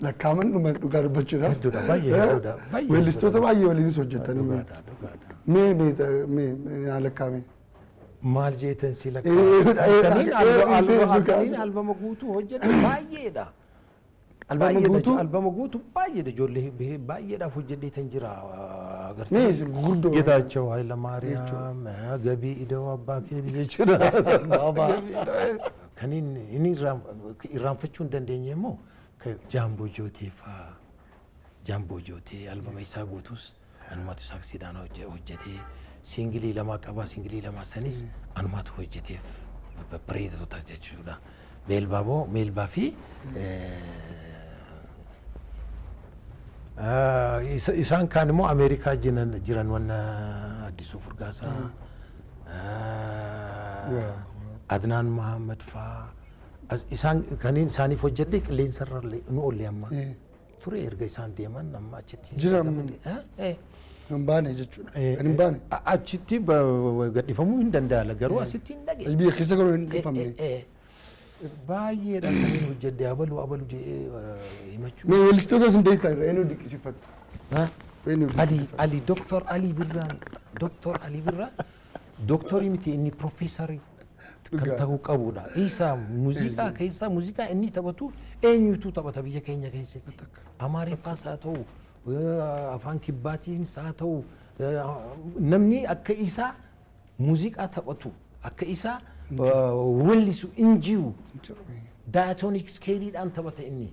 lakkaa'aman dhuman dhugaa dubbachuudha. Hedduudha baay'ee. Weellistoota baay'ee waliinis hojjetanii. Mee lakkaa'ame. Maal jeetan si lakkaa'aniin albama guutuu hojjete baay'eedha. Albama guutuu baay'eedha ijoollee baay'eedhaaf hojjetan jira agartee. Geetaachoo Hayilamaariyaam Gabii Ida'oo Abbaa Keetii jechuudha. Kan inni irraanfachuu hin dandeenye immoo Jaamboo Jootee fa'aa Jaamboo Jootee albama isaa guutuus anumatu saaksiidhaan hojjetee singilii lama qaba singilii lama sanis anumatu hojjeteef bareedota jechuudha. Meelbaa fi isaan kaan immoo Ameerikaa jiran wanna Addisuu Furgaasaa Adnaan Muhammad fa'aa isaan kaniin isaaniif hojjedhe qilleensarra nu oolle amma ture erga isaan deeman amma achitti jiran hin baane jechuudha. Kan hin baane. Achitti gadhifamuu hin danda'a garuu asitti hin dhage. Biyya keessa garuu hin dhufamne. Baay'eedhaan kan hojjedhe abaluu jedhee himachuu. Mee weellistoota isin beektan irraa eenyu dinqisiifattu? Ali Doktor Ali Birraa doktorii miti inni profeesarii kan ta'uu qabudha. Isa muuziqaa keessaa muuziqaa inni taphatu eenyutu taphata biyya keenya keessatti. Amaariffaas haa ta'u afaan kibbaatiinis haa ta'u namni akka isaa muuziqaa taphatu akka isaa weellisu injiru daayatoonik skeeliidhaan taphata inni.